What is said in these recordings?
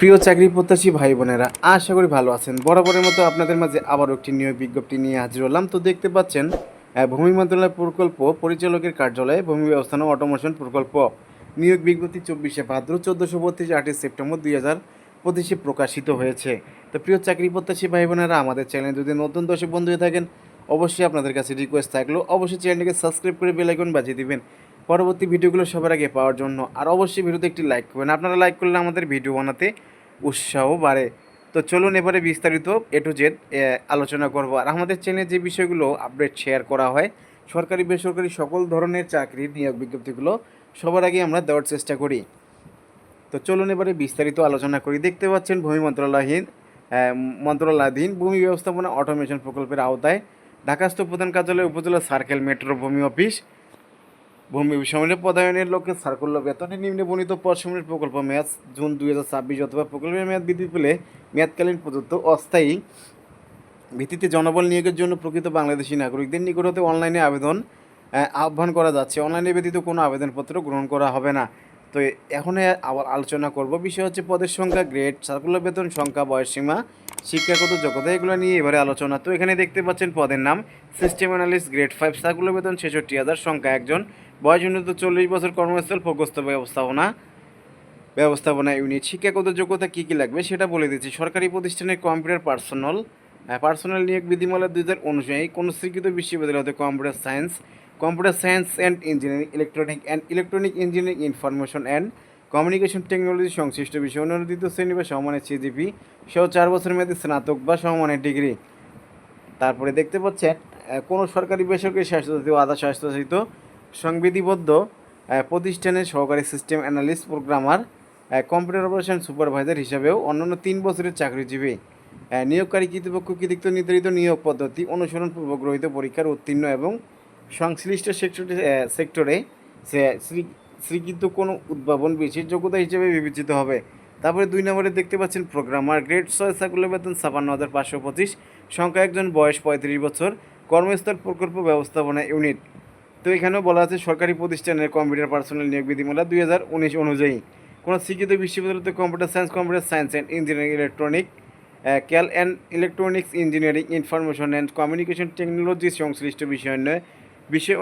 প্রিয় চাকরি প্রত্যাশী ভাই বোনেরা, আশা করি ভালো আছেন। বরাবরের মতো আপনাদের মাঝে আবারও একটি নিয়োগ বিজ্ঞপ্তি নিয়ে হাজির হলাম। তো দেখতে পাচ্ছেন ভূমি মন্ত্রণালয় প্রকল্প পরিচালকের কার্যালয়ে ভূমি ব্যবস্থাপনা অটোমেশন প্রকল্প নিয়োগ বিজ্ঞপ্তি 24শে ভাদ্র 1432 8 সেপ্টেম্বর 2025 প্রকাশিত হয়েছে। তো প্রিয় চাকরি প্রত্যাশী ভাই বোনেরা, আমাদের চ্যানেল যদি নতুন দর্শক বন্ধু হয়ে থাকেন, অবশ্যই আপনাদের কাছে রিকোয়েস্ট থাকলো অবশ্যই চ্যানেলটিকে সাবস্ক্রাইব করে বেল আইকন বাজিয়ে দিবেন পরবর্তী ভিডিওগুলো সবার আগে পাওয়ার জন্য। আর অবশ্যই ভিডিওতে একটি লাইক করবেন, আপনারা লাইক করলে আমাদের ভিডিও বানাতে উৎসাহ বাড়ে। তো চলুন এবারে বিস্তারিত এ টু জেড আলোচনা করব। আর আমাদের চ্যানেলে যে বিষয়গুলো আপডেট শেয়ার করা হয়, সরকারি বেসরকারি সকল ধরনের চাকরির নিয়োগ বিজ্ঞপ্তিগুলো সবার আগে আমরা দেওয়ার চেষ্টা করি। তো চলুন এবারে বিস্তারিত আলোচনা করি। দেখতে পাচ্ছেন ভূমি মন্ত্রণালয়াধীন ভূমি ব্যবস্থাপনা অটোমেশন প্রকল্পের আওতায় ঢাকাস্থ প্রধান কার্যালয় উপজেলা সার্কেল মেট্রো ভূমি অফিস ভূমি সমন্বয় পদায়নের লক্ষ্যে সার্কুলার বেতনে নিম্নে বর্ণিত পদ সমূহের প্রকল্প মেয়াদ জুন 2026 অথবা প্রকল্পের মেয়াদ বৃদ্ধি পেলে মেয়াদকালীন প্রদত্ত অস্থায়ী ভিত্তিতে জনবল নিয়োগের জন্য প্রকৃত বাংলাদেশি নাগরিকদের নিকট হতে অনলাইনে আবেদন আহ্বান করা যাচ্ছে। অনলাইনে ব্যতীত কোনো আবেদনপত্র গ্রহণ করা হবে না। তো এখন আবার আলোচনা করব বিষয় হচ্ছে পদের সংখ্যা, গ্রেড, সার্কুলার বেতন সংখ্যা, বয়সসীমা, শিক্ষাগত যোগ্যতা, এগুলো নিয়ে এবারে আলোচনা। তো এখানে দেখতে পাচ্ছেন পদের নাম সিস্টেম অ্যানালিস্ট, গ্রেড 5, সার্কুলার বেতন 66,000, সংখ্যা একজন, বয়স ন্যূনতম 40 বছর, কর্মস্থল প্রকৌশল ব্যবস্থাপনা ইউনিট। শিক্ষাগত যোগ্যতা কী কী লাগবে সেটা বলে দিচ্ছি। সরকারি প্রতিষ্ঠানের কম্পিউটার পার্সোনাল নিয়োগ বিধিমালা 2000 অনুযায়ী কোনো স্বীকৃত বিশ্ববিদ্যালয় হতে computer science and engineering, electronic engineering, information and communication technology সংশ্লিষ্ট বিষয় অনুমোদিত শ্রেণী বা সমমানের সিজিপি সহ 4 বছর মেয়াদী স্নাতক বা সমমানের ডিগ্রি। তারপরে দেখতে পাচ্ছেন কোনো সরকারি বেসরকারি স্বাস্থ্যসাথী ও আধা স্বাস্থ্যসাথিত সংবিধিবদ্ধ প্রতিষ্ঠানের সহকারী system analyst, programmer, computer operation supervisor হিসাবেও অন্যান্য 3 বছরের চাকরিজীবী নিয়োগকারী কর্তৃপক্ষ কর্তৃক নির্ধারিত নিয়োগ পদ্ধতি অনুসরণ পূর্বক গ্রহীত পরীক্ষার উত্তীর্ণ এবং সংশ্লিষ্ট সেক্টরে স্বীকৃত কোনো উদ্ভাবন বিশেষ যোগ্যতা হিসেবে বিবেচিত হবে। তারপরে 2 নম্বরে দেখতে পাচ্ছেন প্রোগ্রামার, গ্রেড 6, সার্কুলার বেতন 56,525, সংখ্যা একজন, বয়স 35 বছর, কর্মস্থল প্রকল্প ব্যবস্থাপনা ইউনিট। তো এখানেও বলা আছে সরকারি প্রতিষ্ঠানের কম্পিউটার পার্সোনাল নিয়োগ বিধিমালা 2019 অনুযায়ী কোনো স্বীকৃত বিশ্ববিদ্যালয়তে কম্পিউটার সায়েন্স অ্যান্ড ইঞ্জিনিয়ারিং, ক্যাল and electronics engineering, information and communication technology সংশ্লিষ্ট বিষয়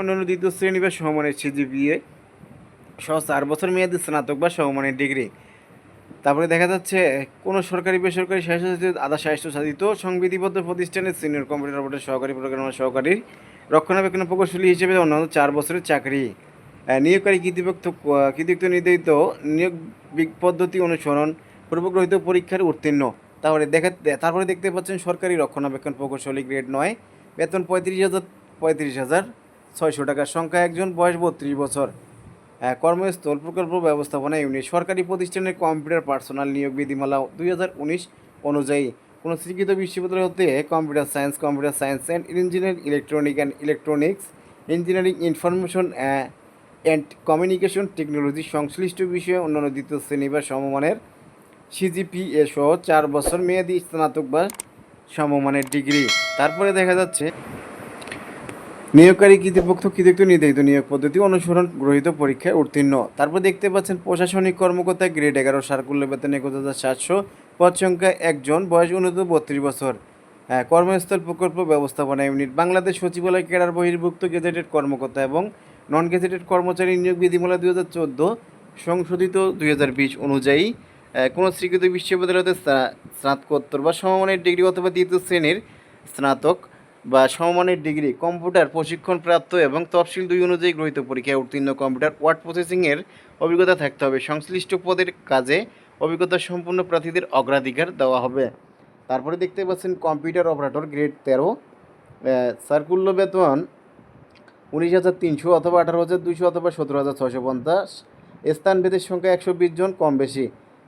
অন্যান্য দ্বিতীয় শ্রেণী বা সমমানের সিজিপিএ সহ 4 বছর মেয়াদী স্নাতক বা সমমানের ডিগ্রি। তারপরে দেখা যাচ্ছে কোনো সরকারি বেসরকারি স্বায়ত্তশাসিত আধা স্বায়ত্তশাসিত সংবিধিবদ্ধ প্রতিষ্ঠানের সিনিয়র কম্পিউটার অপারেটর, সহকারী প্রোগ্রামার, সহকারী রক্ষণাবেক্ষণ প্রকৌশলী হিসেবে অন্যান্য 4 বছরের চাকরি। নিয়োগকারী কর্তৃপক্ষ নির্ধারিত নিয়োগ পদ্ধতি অনুসরণ পূর্বগ্রহীত পরীক্ষার উত্তীর্ণ। তারপরে দেখতে পাচ্ছেন সরকারি রক্ষণাবেক্ষণ প্রকৌশলী, গ্রেড 9, বেতন 35,600 টাকা, সংখ্যা একজন, বয়স 32 বছর, কর্মস্থল প্রকল্প ব্যবস্থাপনা ইউনিট। সরকারি প্রতিষ্ঠানের কম্পিউটার পার্সোনাল নিয়োগ বিধিমালা 2019 অনুযায়ী কোনো স্বীকৃত বিশ্ববিদ্যালয় হতে computer science and electronics engineering, information and communication technology সংশ্লিষ্ট বিষয়ে অন্যান্য দ্বিতীয় শ্রেণী বা সমমানের সিজিপিএ সহ 4 বছর মেয়াদী স্নাতক বা সমমানের ডিগ্রি। তারপরে দেখা যাচ্ছে নিয়োগকারী কর্তৃপক্ষ নির্ধারিত নিয়োগ পদ্ধতি অনুসরণ গ্রহীত পরীক্ষায় উত্তীর্ণ। তারপর দেখতে পাচ্ছেন প্রশাসনিক কর্মকর্তা, গ্রেড 11, সার্কুলার বেতন 21,700, পদ সংখ্যা একজন, বয়স ন্যূনতম 32 বছর, কর্মস্থল প্রকল্প ব্যবস্থাপনা ইউনিট। বাংলাদেশ সচিবালয় ক্যাডার বহির্ভুক্ত গেজেটেড কর্মকর্তা এবং নন গেজেটেড কর্মচারী নিয়োগ বিধিমালা 2014 সংশোধিত 2020 অনুযায়ী কোনো স্বীকৃত বিশ্ববিদ্যালয়তে স্নাতকোত্তর বা সমমানের ডিগ্রি অথবা দ্বিতীয় শ্রেণীর স্নাতক বা সমমানের ডিগ্রি, কম্পিউটার প্রশিক্ষণপ্রাপ্ত এবং তফসিল 2 অনুযায়ী গৃহীত পরীক্ষায় উত্তীর্ণ, কম্পিউটার ওয়ার্ড প্রসেসিংয়ের অভিজ্ঞতা থাকতে হবে। সংশ্লিষ্ট পদের কাজে অভিজ্ঞতা সম্পন্ন প্রার্থীদের অগ্রাধিকার দেওয়া হবে। তারপরে দেখতে পাচ্ছেন কম্পিউটার অপারেটর, গ্রেড 13, সার্কুলার বেতন 19,300 অথবা 18,200 অথবা 17,650, স্থানভেদের সংখ্যা 120 জন, কম বেশি,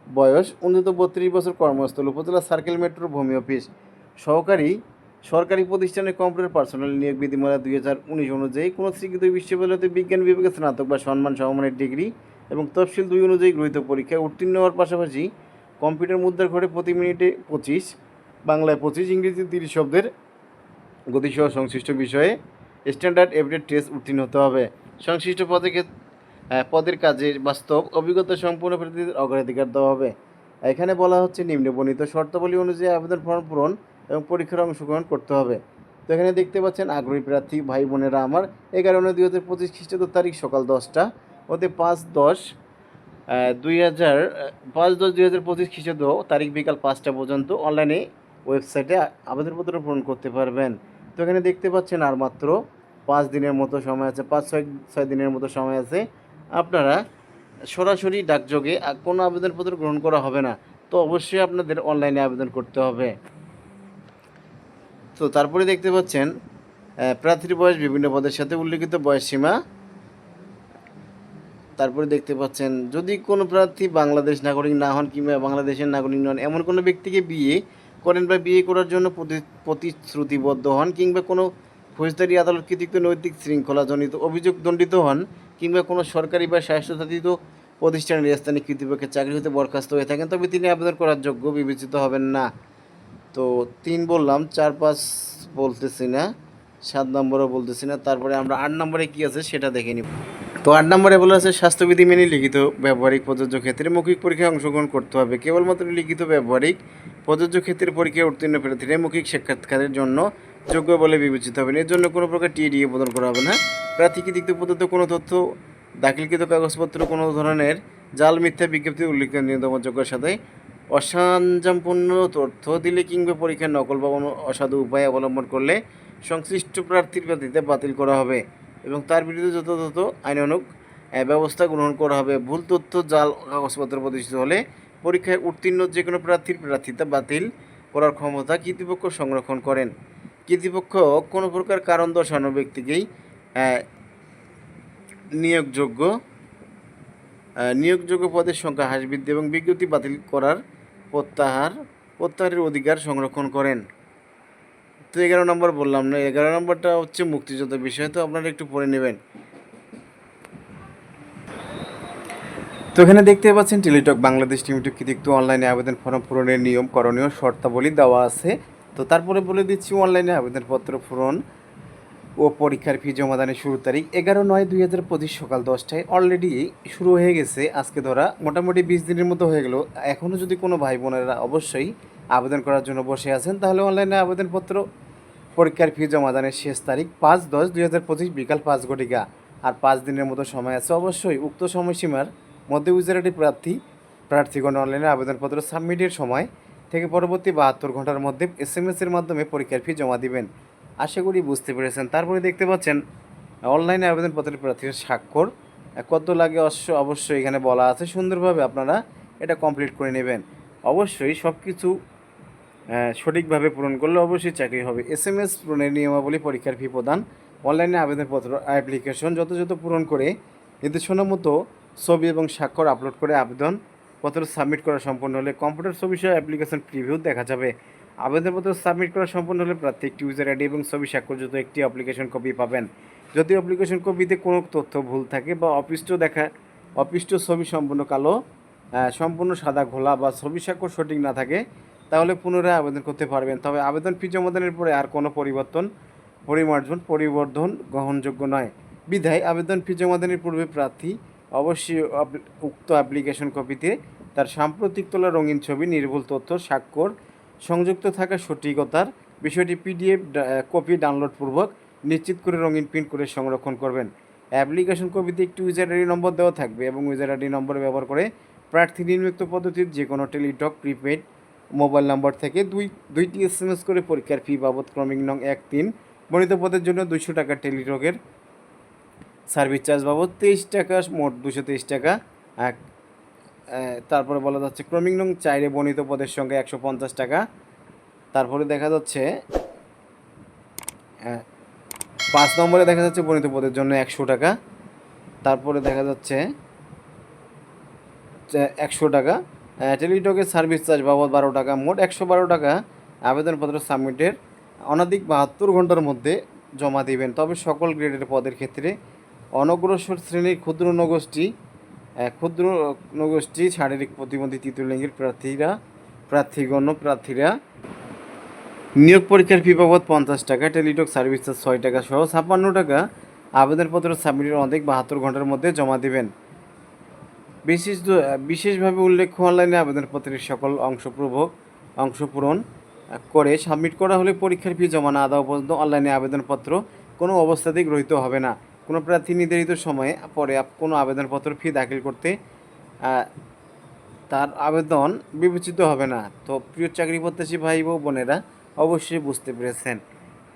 বয়স ন্যূনতম 32 বছর, কর্মস্থল উপজেলা সার্কেল মেট্রো ভূমি অফিস। সরকারি প্রতিষ্ঠানের কম্পিউটার পার্সোনাল নিয়োগ বিধিমালা 2019 অনুযায়ী কোনো স্বীকৃত বিশ্ববিদ্যালয়তে বিজ্ঞান বিভাগে স্নাতক বা সমমানের ডিগ্রি এবং তফসিল 2 অনুযায়ী গৃহীত পরীক্ষায় উত্তীর্ণ হওয়ার পাশাপাশি কম্পিউটার মুদ্রার ঘরে প্রতি মিনিটে 25, বাংলায় 25, ইংরেজি 30 শব্দের গতিসহ সংশ্লিষ্ট বিষয়ে স্ট্যান্ডার্ড এভিডেন্স টেস্ট উত্তীর্ণ হতে হবে। সংশ্লিষ্ট পদের কাজে বাস্তব অভিজ্ঞতা সম্পূর্ণ প্রার্থীদের অগ্রাধিকার দেওয়া হবে। এখানে বলা হচ্ছে নিম্নবর্ণিত শর্তাবলী অনুযায়ী আবেদন ফর্ম পূরণ এবং পরীক্ষার অংশগ্রহণ করতে হবে। তো এখানে দেখতে পাচ্ছেন আগ্রহী প্রার্থী ভাই বোনেরা আমার 11/9/2025 খ্রিস্টাব্দ তারিখ সকাল 10টা ওতে 5/10/2025 খ্রিস্টাব্দ তারিখ বিকাল 5টা পর্যন্ত অনলাইনে ওয়েবসাইটে আবেদনপত্র পূরণ করতে পারবেন। তো এখানে দেখতে পাচ্ছেন আর মাত্র 5 দিনের মতো সময় আছে, 5-6 দিনের মতো সময় আছে। আপনারা সরাসরি ডাকযোগে কোনো আবেদনপত্র গ্রহণ করা হবে না, তো অবশ্যই আপনাদের অনলাইনে আবেদন করতে হবে। তো তারপরে দেখতে পাচ্ছেন প্রার্থীর বয়স বিভিন্ন পদের সাথে উল্লিখিত বয়সসীমা। তারপরে দেখতে পাচ্ছেন যদি কোনো প্রার্থী বাংলাদেশ নাগরিক না হন কিংবা বাংলাদেশের নাগরিক নন এমন কোনো ব্যক্তিকে বিয়ে করেন বা বিয়ে করার জন্য প্রতিশ্রুতিবদ্ধ হন কিংবা কোনো ফৌজদারি আদালত কর্তৃক নৈতিক শৃঙ্খলাজনিত অভিযোগ দণ্ডিত হন কিংবা কোনো সরকারি বা স্বায়ত্তশাসিত প্রতিষ্ঠানের স্থানীয় কর্তৃপক্ষের চাকরি হতে বরখাস্ত হয়ে থাকেন তবে তিনি আবেদন করার যোগ্য বিবেচিত হবেন না। তো 3 বললাম, 4-5 বলতেছি না, 7 নম্বরও বলতেছি না। তারপরে আমরা 8 নম্বরে কী আছে সেটা দেখে নিব। তো 8 নম্বরে বলা আছে স্বাস্থ্যবিধি মেনে লিখিত ব্যবহারিক প্রযোজ্য ক্ষেত্রে মৌখিক পরীক্ষায় অংশগ্রহণ করতে হবে। কেবলমাত্র লিখিত ব্যবহারিক প্রযোজ্য ক্ষেত্রে পরীক্ষায় উত্তীর্ণ প্রার্থীরা মৌখিক সাক্ষাৎকারের জন্য যোগ্য বলে বিবেচিত হবেন। এর জন্য কোনো প্রকার টিএডিএ প্রদান করা হবে না। প্রার্থী কর্তৃক প্রদত্ত কোনো তথ্য, দাখিলকৃত কাগজপত্র কোনো ধরনের জাল মিথ্যা বিজ্ঞপ্তি উল্লিখিত নিয়ন্ত্রণযোগ্যের সাথে অসরঞ্জামপূর্ণ তথ্য দিলে কিংবা পরীক্ষার নকল বা অসাধু উপায় অবলম্বন করলে সংশ্লিষ্ট প্রার্থীতে বাতিল করা হবে এবং তার বিরুদ্ধে যথাযথ আইনানুগ ব্যবস্থা গ্রহণ করা হবে। ভুল তথ্য, জাল কাগজপত্র প্রদর্শিত হলে পরীক্ষায় উত্তীর্ণ যে কোনো প্রার্থিতা বাতিল করার ক্ষমতা কর্তৃপক্ষ সংরক্ষণ করেন। কর্তৃপক্ষ কোনো প্রকার কারণ দর্শানো ব্যক্তিকেই নিয়োগযোগ্য পদের সংখ্যা হ্রাস বৃদ্ধি এবং বিজ্ঞপ্তি বাতিল করার প্রত্যাহারের অধিকার সংরক্ষণ করেন। তো 11 নম্বর বললাম না, 11 নম্বরটা হচ্ছে মুক্তিযুদ্ধ বিষয়, তো আপনারা একটু পড়ে নেবেন। তো এখানে দেখতে পাচ্ছেন টেলিটক বাংলাদেশ লিমিটেড কর্তৃক অনলাইনে আবেদন ফর্ম পূরণের নিয়ম করণীয় শর্তাবলী দেওয়া আছে। তো তারপরে বলে দিচ্ছি অনলাইনে আবেদনপত্র পূরণ ও পরীক্ষার ফি জমাদানের শুরু তারিখ 11/9/2025 সকাল 10টায় অলরেডি শুরু হয়ে গেছে। আজকে ধরা মোটামুটি 20 দিনের মতো হয়ে গেল। এখনও যদি কোনো ভাই বোনেরা অবশ্যই আবেদন করার জন্য বসে আছেন তাহলে অনলাইনে আবেদনপত্র পরীক্ষার ফি জমাদানের শেষ তারিখ 5/10/2025 বিকাল 5 ঘটিকা। আর 5 দিনের মতো সময় আছে। অবশ্যই উক্ত সময়সীমার মধ্যে উইজারাটি প্রার্থীগণ অনলাইনে আবেদনপত্র সাবমিটের সময় থেকে পরবর্তী 72 ঘন্টার মধ্যে SMS-এর মাধ্যমে পরীক্ষার ফি জমা দিবেন। আশা করি বুঝতে পেরেছেন। তারপরে দেখতে পাচ্ছেন অনলাইনে আবেদনপত্রের প্রার্থীর স্বাক্ষর কত লাগে অবশ্যই এখানে বলা আছে। সুন্দরভাবে আপনারা এটা কমপ্লিট করে নেবেন। অবশ্যই সব কিছু সঠিকভাবে পূরণ করলে অবশ্যই চাকরি হবে। SMS পূরণের নিয়মাবলী, পরীক্ষার ফি প্রদান, অনলাইনে আবেদনপত্র অ্যাপ্লিকেশন যথাযথ পূরণ করে নির্দেশনা মতো ছবি এবং স্বাক্ষর আপলোড করে আবেদনপত্র সাবমিট করা সম্পন্ন হলে কম্পিউটার ছবি সহ অ্যাপ্লিকেশন প্রিভিউ দেখা যাবে। আবেদনপত্র সাবমিট করা সম্পন্ন হলে প্রার্থী একটি ইউজার আইডি এবং ছবি স্বাক্ষরযুক্ত একটি অ্যাপ্লিকেশন কপি পাবেন। যদি অ্যাপ্লিকেশন কপিতে কোনো তথ্য ভুল থাকে বা অপৃষ্ট ছবি সম্পূর্ণ কালো, সম্পূর্ণ সাদা ঘোলা বা ছবি স্বাক্ষর সঠিক না থাকে তাহলে পুনরায় আবেদন করতে পারবেন। তবে আবেদন ফি জমাদানের পরে আর কোনো পরিবর্ধন গ্রহণযোগ্য নয়। বিধায় আবেদন ফি জমাদানের পূর্বে প্রার্থী অবশ্যই উক্ত অ্যাপ্লিকেশন কপিতে তার সাম্প্রতিক তোলা রঙিন ছবি, নির্ভুল তথ্য, স্বাক্ষর সংযুক্ত থাকা সঠিকতার বিষয়টি PDF কপি ডাউনলোডপূর্বক নিশ্চিত করে রঙিন প্রিন্ট করে সংরক্ষণ করবেন। অ্যাপ্লিকেশন কপিতে একটি ইউজার আইডি নম্বর দেওয়া থাকবে এবং ইউজার আইডি নম্বর ব্যবহার করে প্রার্থী নিম্নোক্ত পদ্ধতির যে কোনো টেলিটক প্রিপেড মোবাইল নম্বর থেকে দুইটি SMS করে পরীক্ষার ফি বাবদ ক্রমিক নং 1-3 বর্ণিত পদের জন্য 200 টাকা, টেলিটকের সার্ভিস চার্জ বাবদ 23 টাকা, মোট 223 টাকা। তারপরে বলা যাচ্ছে ক্রমিক নং 4-এ বর্ণিত পদের সংখ্যা 150 টাকা। তারপরে দেখা যাচ্ছে 5 নম্বরে দেখা যাচ্ছে বর্ণিত পদের জন্য 100 টাকা। তারপরে দেখা যাচ্ছে 100 টাকা। টেলিটকের সার্ভিস চার্জ বাবদ 12 টাকা, মোট 112 টাকা আবেদনপত্র সাবমিটের অনধিক 72 ঘন্টার মধ্যে জমা দিবেন। তবে সকল গ্রেডের পদের ক্ষেত্রে অনগ্রসর শ্রেণীর ক্ষুদ্র নগোষ্ঠী, শারীরিক প্রতিবন্ধী, তৃতীয় লিঙ্গের প্রার্থীরা নিয়োগ পরীক্ষার ফি বাবদ 50 টাকা, টেলিটক সার্ভিস চার্জ 6 টাকা সহ 56 টাকা আবেদনপত্র সাবমিটের অনধিক 72 ঘন্টার মধ্যে জমা দিবেন। বিশেষভাবে উল্লেখ্য অনলাইনে আবেদনপত্রের সকল অংশ পূরণ করে সাবমিট করা হলে পরীক্ষার ফি জমা না দেওয়া পর্যন্ত অনলাইনে আবেদনপত্র কোনো অবস্থাতেই গৃহীত হবে না। কোনো প্রার্থী নির্ধারিত সময়ে পরে কোনো আবেদনপত্র ফি দাখিল করতে আহ, তার আবেদন বিবেচিত হবে না। তো প্রিয় চাকরি প্রত্যাশী ভাই ও বোনেরা অবশ্যই বুঝতে পেরেছেন।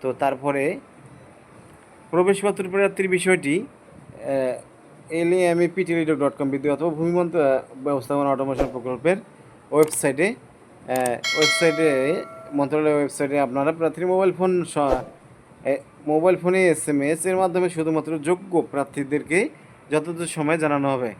তো তারপরে প্রবেশপত্র প্রার্থীর বিষয়টি LAMEPTELDOC.com বিদ্যুৎ অথবা ভূমি ব্যবস্থাপনা অটোমেশন প্রকল্পের ওয়েবসাইটে ওয়েবসাইটে মন্ত্রণালয়ের ওয়েবসাইটে আপনারা প্রার্থীর মোবাইল ফোনে SMS এর মাধ্যমে শুধুমাত্র যোগ্য প্রার্থীদেরকে যথাযথ সময় জানানো হবে।